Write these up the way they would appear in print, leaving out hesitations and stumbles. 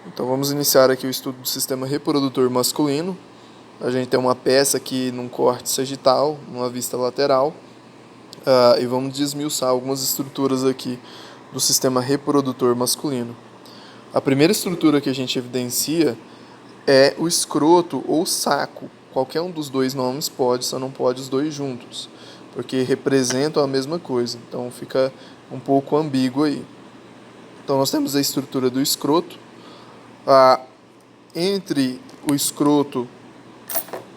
Então vamos iniciar aqui o estudo do sistema reprodutor masculino. A gente tem uma peça aqui num corte sagital, numa vista lateral, e vamos desmiuçar algumas estruturas aqui do sistema reprodutor masculino. A primeira estrutura que a gente evidencia é o escroto ou saco. Qualquer um dos dois nomes pode, só não pode os dois juntos, porque representam a mesma coisa, então fica um pouco ambíguo aí. Então nós temos a estrutura do escroto. Entre o escroto,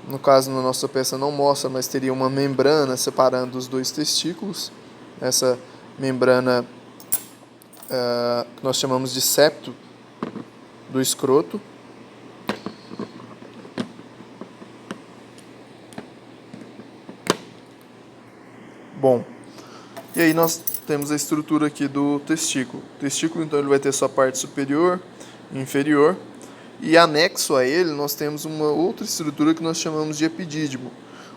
no caso na nossa peça não mostra, mas teria uma membrana separando os dois testículos. Essa membrana que nós chamamos de septo do escroto. Bom, e aí nós temos a estrutura aqui do testículo. O testículo, então, ele vai ter sua parte superior e inferior. E anexo a ele, nós temos uma outra estrutura que nós chamamos de epidídimo.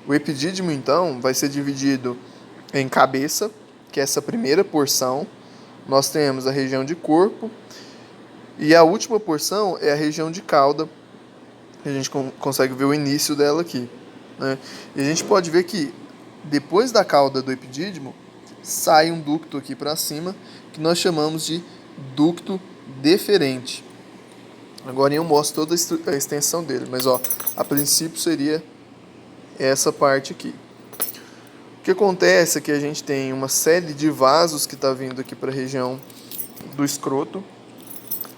O epidídimo, então, vai ser dividido em cabeça, que é essa primeira porção. Nós temos a região de corpo. E a última porção é a região de cauda. A gente consegue ver o início dela aqui, né? E a gente pode ver que depois da cauda do epidídimo, sai um ducto aqui para cima, que nós chamamos de ducto deferente. Agora eu mostro toda a extensão dele, mas a princípio seria essa parte aqui. O que acontece é que a gente tem uma série de vasos que está vindo aqui para a região do escroto,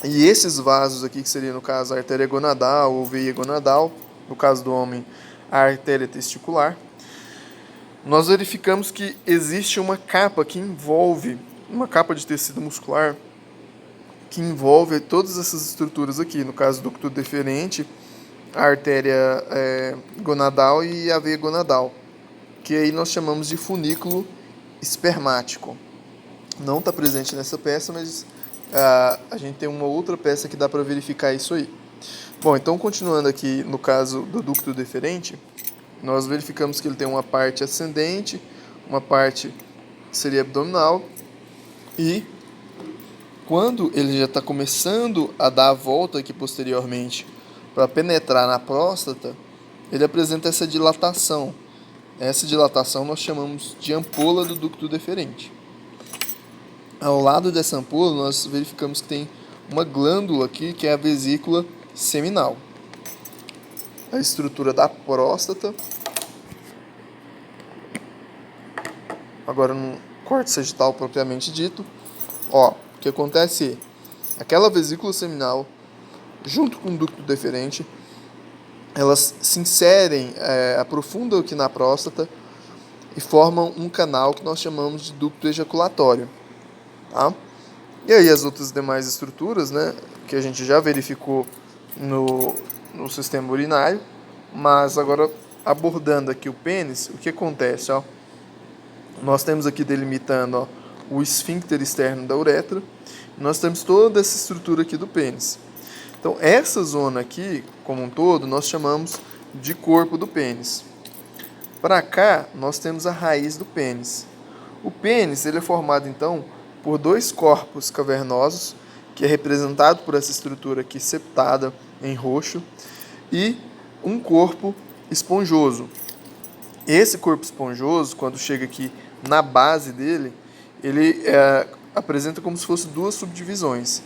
e esses vasos aqui, que seria no caso a artéria gonadal ou veia gonadal, no caso do homem a artéria testicular, nós verificamos que existe uma capa que envolve, uma capa de tecido muscular que envolve todas essas estruturas aqui, no caso do ducto deferente, a artéria gonadal e a veia gonadal, que aí nós chamamos de funículo espermático. Não está presente nessa peça, mas a gente tem uma outra peça que dá para verificar isso aí. Bom, então continuando aqui no caso do ducto deferente, nós verificamos que ele tem uma parte ascendente, uma parte que seria abdominal, e quando ele já está começando a dar a volta aqui posteriormente para penetrar na próstata, ele apresenta essa dilatação. Essa dilatação nós chamamos de ampola do ducto deferente. Ao lado dessa ampola, nós verificamos que tem uma glândula aqui, que é a vesícula seminal. A estrutura da próstata. Agora no corte sagital propriamente dito, o que acontece é aquela vesícula seminal, junto com o ducto deferente, elas se inserem, aprofundam aqui na próstata e formam um canal que nós chamamos de ducto ejaculatório. Tá? E aí as outras demais estruturas, né, que a gente já verificou no sistema urinário, mas agora abordando aqui o pênis, o que acontece? Nós temos aqui delimitando o esfíncter externo da uretra, nós temos toda essa estrutura aqui do pênis. Então essa zona aqui, como um todo, nós chamamos de corpo do pênis. Para cá, nós temos a raiz do pênis. O pênis ele é formado, então, por dois corpos cavernosos, que é representado por essa estrutura aqui septada em roxo, e um corpo esponjoso. Esse corpo esponjoso, quando chega aqui na base dele, ele apresenta como se fosse duas subdivisões.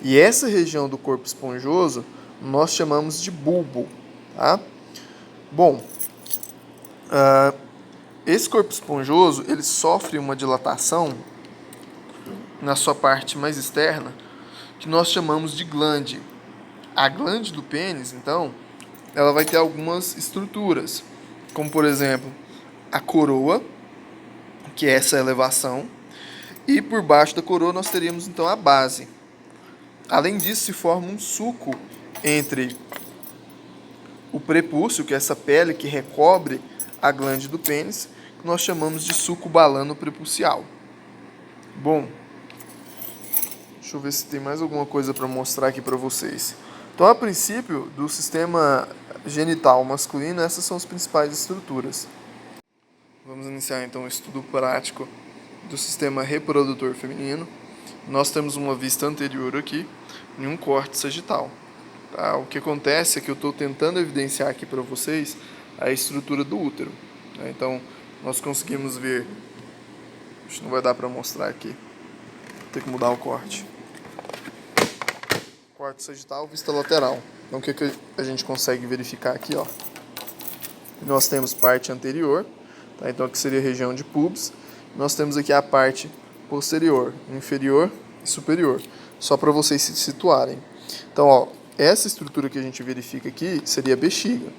E essa região do corpo esponjoso nós chamamos de bulbo. Tá? Bom, esse corpo esponjoso ele sofre uma dilatação na sua parte mais externa, que nós chamamos de glande. A glande do pênis, então, ela vai ter algumas estruturas, como por exemplo, a coroa, que é essa elevação, e por baixo da coroa nós teríamos então a base. Além disso, se forma um suco entre o prepúcio, que é essa pele que recobre a glande do pênis, que nós chamamos de suco balano prepucial. Bom, deixa eu ver se tem mais alguma coisa para mostrar aqui para vocês. Então, a princípio, do sistema genital masculino, essas são as principais estruturas. Vamos iniciar então o estudo prático do sistema reprodutor feminino. nós temos uma vista anterior aqui e um corte sagital. Tá? O que acontece é que eu estou tentando evidenciar aqui para vocês a estrutura do útero. Né? Então, nós conseguimos ver... Acho que não vai dar para mostrar aqui. Vou ter que mudar o corte. Corte sagital, vista lateral. Então, o que a gente consegue verificar aqui, ó? Nós temos parte anterior, tá? Então aqui seria a região de pubis. Nós temos aqui a parte posterior, inferior e superior, só para vocês se situarem. Então, ó, essa estrutura que a gente verifica aqui seria a bexiga.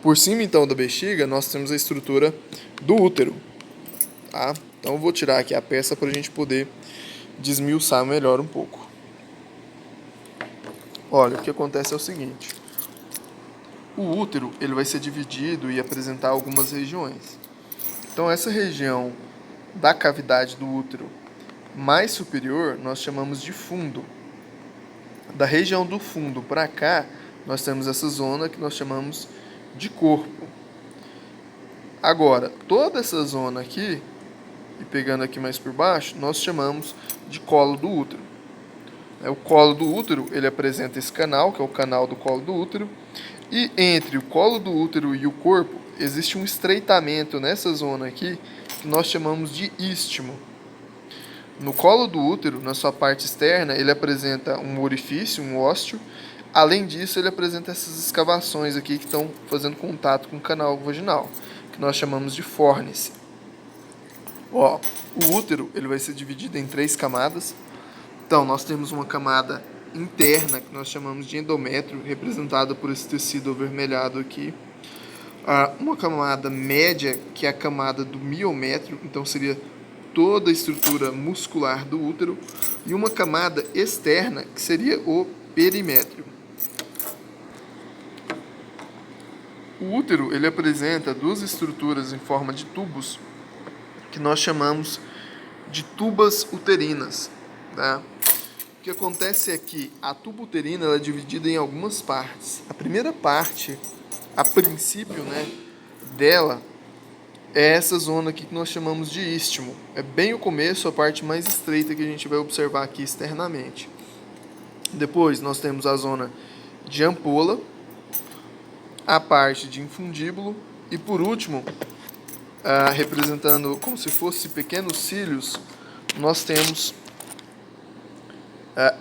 Por cima, então, da bexiga, nós temos a estrutura do útero. Tá? Então, eu vou tirar aqui a peça para a gente poder desmiuçar melhor um pouco. Olha, o que acontece é o seguinte. O útero ele vai ser dividido e apresentar algumas regiões. Então, essa região da cavidade do útero mais superior, nós chamamos de fundo. Da região do fundo para cá, nós temos essa zona que nós chamamos de corpo. Agora, toda essa zona aqui, e pegando aqui mais por baixo, nós chamamos de colo do útero. O colo do útero, ele apresenta esse canal, que é o canal do colo do útero, e entre o colo do útero e o corpo, existe um estreitamento nessa zona aqui, que nós chamamos de istmo. No colo do útero, na sua parte externa, ele apresenta um orifício, um ósteo. Além disso, ele apresenta essas escavações aqui que estão fazendo contato com o canal vaginal, que nós chamamos de fórnice. Ó, o útero ele vai ser dividido em 3 camadas. Então, nós temos uma camada interna, que nós chamamos de endométrio, representada por esse tecido avermelhado aqui. Uma camada média, que é a camada do miométrio, então seria toda a estrutura muscular do útero. E uma camada externa, que seria o perimétrio. O útero ele apresenta 2 estruturas em forma de tubos, que nós chamamos de tubas uterinas. Tá? O que acontece é que a tuba uterina ela é dividida em algumas partes. A primeira parte, a princípio, né, dela é essa zona aqui que nós chamamos de istmo. É bem o começo, a parte mais estreita que a gente vai observar aqui externamente. Depois nós temos a zona de ampola, a parte de infundíbulo e por último, representando como se fosse pequenos cílios, nós temos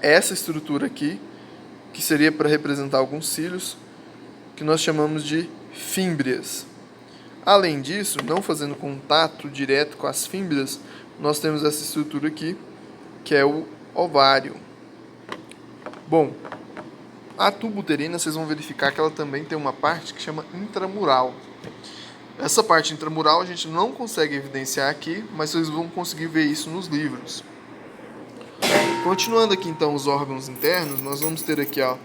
essa estrutura aqui, que seria para representar alguns cílios, que nós chamamos de fímbrias. Além disso, não fazendo contato direto com as fímbrias, nós temos essa estrutura aqui, que é o ovário. Bom, a tuba uterina, vocês vão verificar que ela também tem uma parte que chama intramural. Essa parte intramural a gente não consegue evidenciar aqui, mas vocês vão conseguir ver isso nos livros. Continuando aqui então os órgãos internos, nós vamos ter aqui ó,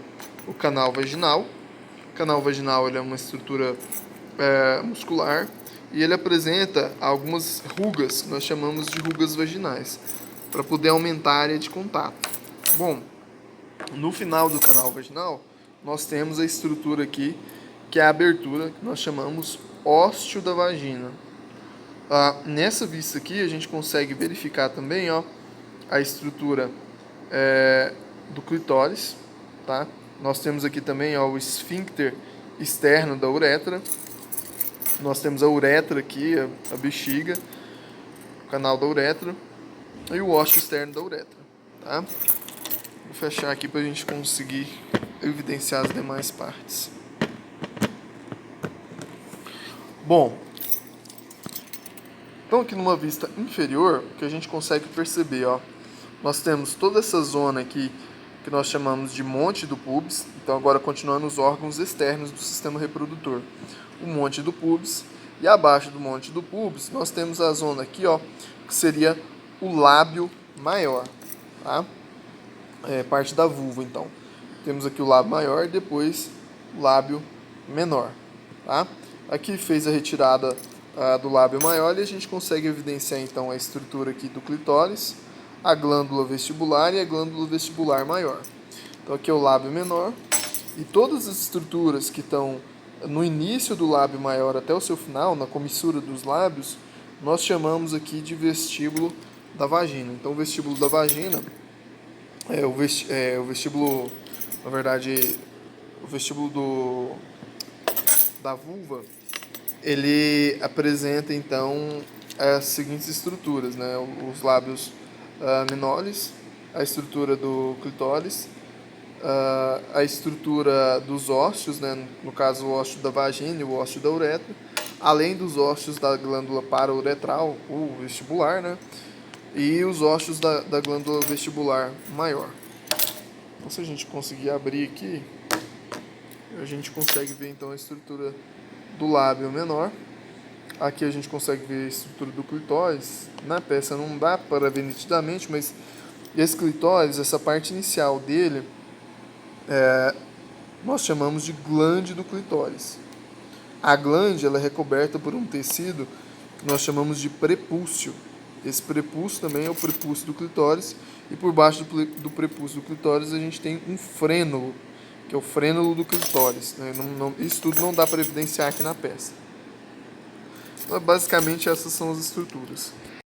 o canal vaginal. O canal vaginal ele é uma estrutura muscular e ele apresenta algumas rugas, que nós chamamos de rugas vaginais, para poder aumentar a área de contato. Bom, no final do canal vaginal, nós temos a estrutura aqui, que é a abertura, que nós chamamos ósteo da vagina. Nessa vista aqui, a gente consegue verificar também ó, a estrutura do clitóris. Tá? Nós temos aqui também ó, o esfíncter externo da uretra. Nós temos a uretra aqui, a bexiga, o canal da uretra e o ósteo externo da uretra. Tá? Vou fechar aqui para a gente conseguir evidenciar as demais partes. Bom, então aqui numa vista inferior, o que a gente consegue perceber, ó, nós temos toda essa zona aqui que nós chamamos de monte do pubis. Então agora continuando os órgãos externos do sistema reprodutor. O monte do pubis e abaixo do monte do pubis nós temos a zona aqui, ó, que seria o lábio maior, tá? Parte da vulva, então. Temos aqui o lábio maior e depois o lábio menor, tá? Aqui fez a retirada do lábio maior e a gente consegue evidenciar então a estrutura aqui do clitóris, a glândula vestibular e a glândula vestibular maior. Então aqui é o lábio menor e todas as estruturas que estão no início do lábio maior até o seu final, na comissura dos lábios, nós chamamos aqui de vestíbulo da vagina. Então, o vestíbulo da vagina o vestíbulo, na verdade, o vestíbulo da vulva, ele apresenta então as seguintes estruturas, né? Os lábios menores, a estrutura do clitóris, a estrutura dos ósseos, né? No caso o ósseo da vagina e o ósseo da uretra, além dos ósseos da glândula parauretral, o vestibular, né? E os ósseos da glândula vestibular maior. Então, se a gente conseguir abrir aqui, a gente consegue ver então a estrutura do lábio menor. Aqui a gente consegue ver a estrutura do clitóris. Na peça não dá para ver nitidamente, mas esse clitóris, essa parte inicial dele, nós chamamos de glande do clitóris. A glande ela é recoberta por um tecido que nós chamamos de prepúcio. Esse prepúcio também é o prepúcio do clitóris, e por baixo do prepúcio do clitóris a gente tem um frênulo, que é o frênulo do clitóris, né? Isso tudo não dá para evidenciar aqui na peça. Então, basicamente essas são as estruturas.